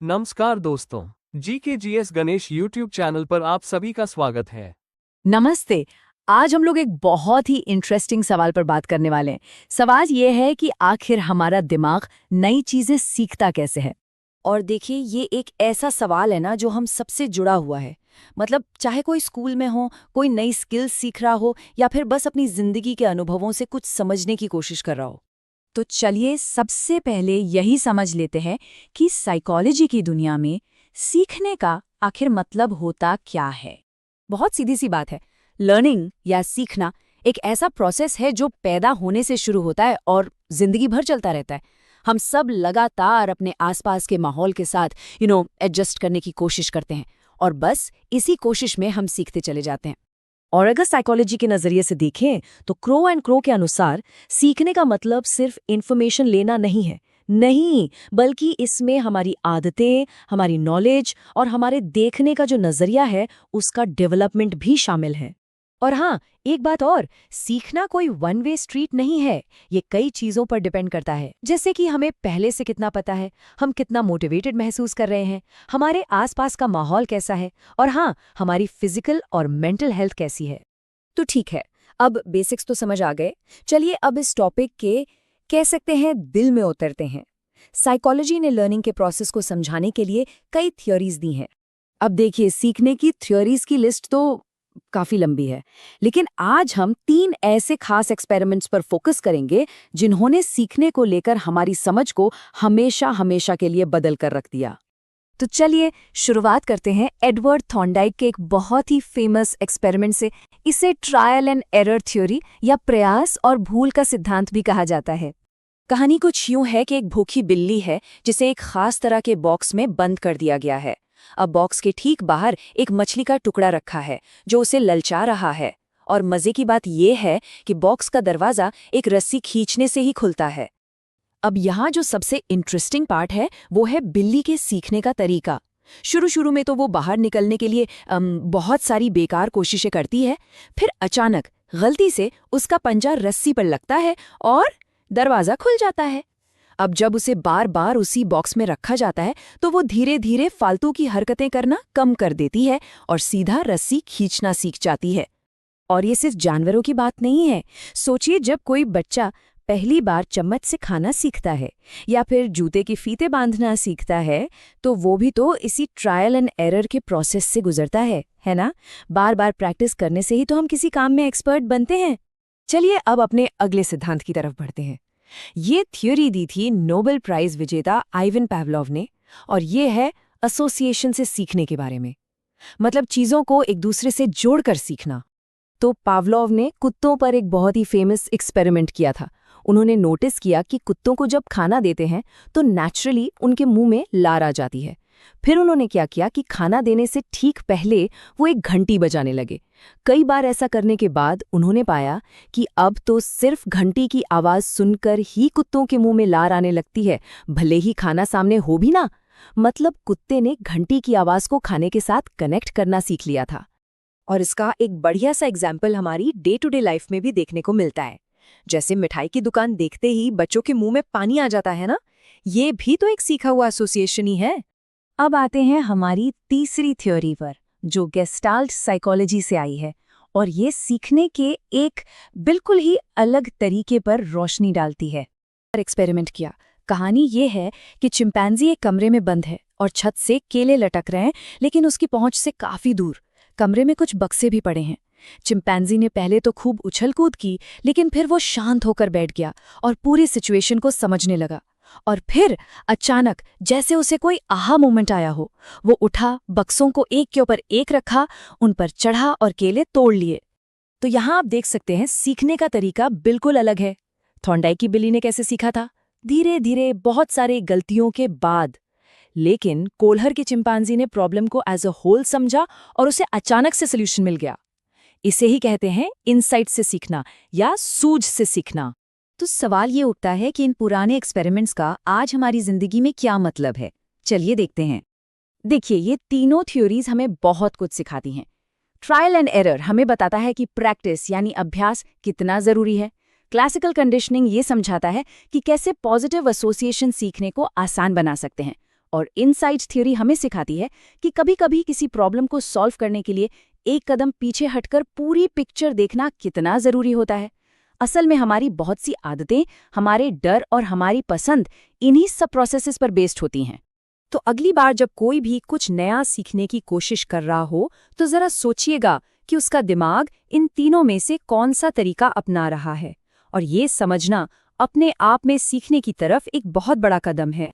नमस्कार दोस्तों, GKGS Ganesh YouTube channel पर आप सभी का स्वागत है। नमस्ते। आज हम लोग एक बहुत ही इंटरेस्टिंग सवाल पर बात करने वाले हैं। सवाल ये है कि आखिर हमारा दिमाग नई चीजें सीखता कैसे है। और देखिए ये एक ऐसा सवाल है ना जो हम सबसे जुड़ा हुआ है। मतलब चाहे कोई स्कूल में हो, कोई नई स्किल सीख रहा हो या फिर बस अपनी जिंदगी के अनुभवों से कुछ समझने की कोशिश कर रहा हो। तो चलिए सबसे पहले यही समझ लेते हैं कि साइकोलॉजी की दुनिया में सीखने का आखिर मतलब होता क्या है। बहुत सीधी सी बात है। लर्निंग या सीखना एक ऐसा प्रोसेस है जो पैदा होने से शुरू होता है और जिंदगी भर चलता रहता है। हम सब लगातार अपने आसपास के माहौल के साथ एडजस्ट करने की कोशिश करते हैं और बस इसी कोशिश में हम सीखते चले जाते हैं। और अगर साइकोलॉजी के नजरिए से देखें तो क्रो एंड क्रो के अनुसार सीखने का मतलब सिर्फ इंफॉर्मेशन लेना नहीं है, नहीं, बल्कि इसमें हमारी आदतें, हमारी नॉलेज और हमारे देखने का जो नजरिया है उसका डेवलपमेंट भी शामिल है। और हाँ, एक बात और, सीखना कोई वन वे स्ट्रीट नहीं है। ये कई चीजों पर डिपेंड करता है, जैसे कि हमें पहले से कितना पता है, हम कितना मोटिवेटेड महसूस कर रहे हैं, हमारे आसपास का माहौल कैसा है और हाँ, हमारी फिजिकल और मेंटल हेल्थ कैसी है। तो ठीक है, अब बेसिक्स तो समझ आ गए। चलिए अब इस टॉपिक के कह सकते हैं दिल में उतरते हैं। साइकोलॉजी ने लर्निंग के प्रोसेस को समझाने के लिए कई थ्योरीज दी हैं। अब देखिए, सीखने की थ्योरीज की लिस्ट तो काफी लंबी है, लेकिन आज हम 3 ऐसे खास एक्सपेरिमेंट्स पर फोकस करेंगे जिन्होंने सीखने को लेकर हमारी समझ को हमेशा हमेशा के लिए बदल कर रख दिया। तो चलिए शुरुआत करते हैं एडवर्ड थॉर्नडाइक के एक बहुत ही फेमस एक्सपेरिमेंट से। इसे ट्रायल एंड एरर थ्योरी या प्रयास और भूल का सिद्धांत भी कहा जाता है। कहानी कुछ यूं है कि एक भूखी बिल्ली है जिसे एक खास तरह के बॉक्स में बंद कर दिया गया है। अब बॉक्स के ठीक बाहर एक मछली का टुकड़ा रखा है जो उसे ललचा रहा है। और मजे की बात यह है कि बॉक्स का दरवाजा एक रस्सी खींचने से ही खुलता है। अब यहाँ जो सबसे इंटरेस्टिंग पार्ट है वो है बिल्ली के सीखने का तरीका। शुरू में तो वो बाहर निकलने के लिए बहुत सारी बेकार कोशिशें करती है। फिर अचानक गलती से उसका पंजा रस्सी पर लगता है और दरवाजा खुल जाता है। अब जब उसे बार बार उसी बॉक्स में रखा जाता है तो वो धीरे धीरे फालतू की हरकतें करना कम कर देती है और सीधा रस्सी खींचना सीख जाती है। और ये सिर्फ जानवरों की बात नहीं है। सोचिए, जब कोई बच्चा पहली बार चम्मच से खाना सीखता है या फिर जूते की फीते बांधना सीखता है तो वो भी तो इसी ट्रायल एंड एरर के प्रोसेस से गुजरता है ना। बार बार प्रैक्टिस करने से ही तो हम किसी काम में एक्सपर्ट बनते हैं। चलिए अब अपने अगले सिद्धांत की तरफ बढ़ते हैं। ये थ्योरी दी थी नोबेल प्राइज विजेता आइवन पावलोव ने, और ये है एसोसिएशन से सीखने के बारे में। मतलब चीजों को एक दूसरे से जोड़कर सीखना। तो पावलोव ने कुत्तों पर एक बहुत ही फेमस एक्सपेरिमेंट किया था। उन्होंने नोटिस किया कि कुत्तों को जब खाना देते हैं तो नेचुरली उनके मुंह में लार आ जाती है। फिर उन्होंने क्या किया कि खाना देने से ठीक पहले वो एक घंटी बजाने लगे। कई बार ऐसा करने के बाद उन्होंने पाया कि अब तो सिर्फ घंटी की आवाज सुनकर ही कुत्तों के मुंह में लार आने लगती है, भले ही खाना सामने हो भी ना। मतलब कुत्ते ने घंटी की आवाज को खाने के साथ कनेक्ट करना सीख लिया था। और इसका एक बढ़िया सा एग्जाम्पल हमारी डे टू डे लाइफ में भी देखने को मिलता है। जैसे मिठाई की दुकान देखते ही बच्चों के मुंह में पानी आ जाता है ना, ये भी तो एक सीखा हुआ एसोसिएशन ही है। अब आते हैं हमारी तीसरी थ्योरी पर, जो गेस्टाल्ट साइकोलॉजी से आई है, और ये सीखने के एक बिल्कुल ही अलग तरीके पर रोशनी डालती है। एक्सपेरिमेंट किया। कहानी ये है कि चिंपैंजी एक कमरे में बंद है और छत से केले लटक रहे हैं, लेकिन उसकी पहुंच से काफी दूर। कमरे में कुछ बक्से भी पड़े हैं। चिंपैंजी ने पहले तो खूब उछल कूद की, लेकिन फिर वो शांत होकर बैठ गया और पूरी सिचुएशन को समझने लगा। और फिर अचानक जैसे उसे कोई आहा मोमेंट आया हो, वो उठा, बक्सों को एक के ऊपर एक रखा, उन पर चढ़ा और केले तोड़ लिए। तो यहाँ आप देख सकते हैं सीखने का तरीका बिल्कुल अलग है। थॉर्नडाइक की बिल्ली ने कैसे सीखा था? धीरे धीरे, बहुत सारे गलतियों के बाद। लेकिन कोल्हर के चिंपांजी ने प्रॉब्लम को एज अ होल समझा और उसे अचानक से सोल्यूशन मिल गया। इसे ही कहते हैं इनसाइट से सीखना या सूझ से सीखना। तो सवाल ये उठता है कि इन पुराने एक्सपेरिमेंट्स का आज हमारी जिंदगी में क्या मतलब है। चलिए देखते हैं। देखिए, ये तीनों थ्योरीज हमें बहुत कुछ सिखाती हैं। ट्रायल एंड एरर हमें बताता है कि प्रैक्टिस यानी अभ्यास कितना जरूरी है। क्लासिकल कंडीशनिंग ये समझाता है कि कैसे पॉजिटिव एसोसिएशन सीखने को आसान बना सकते हैं। और इनसाइट थ्योरी हमें सिखाती है कि कभी-कभी किसी प्रॉब्लम को सॉल्व करने के लिए एक कदम पीछे हटकर पूरी पिक्चर देखना कितना जरूरी होता है। असल में हमारी बहुत सी आदतें, हमारे डर और हमारी पसंद इन्हीं सब प्रोसेसेस पर बेस्ड होती हैं। तो अगली बार जब कोई भी कुछ नया सीखने की कोशिश कर रहा हो, तो जरा सोचिएगा कि उसका दिमाग इन तीनों में से कौन सा तरीका अपना रहा है। और ये समझना अपने आप में सीखने की तरफ एक बहुत बड़ा कदम है।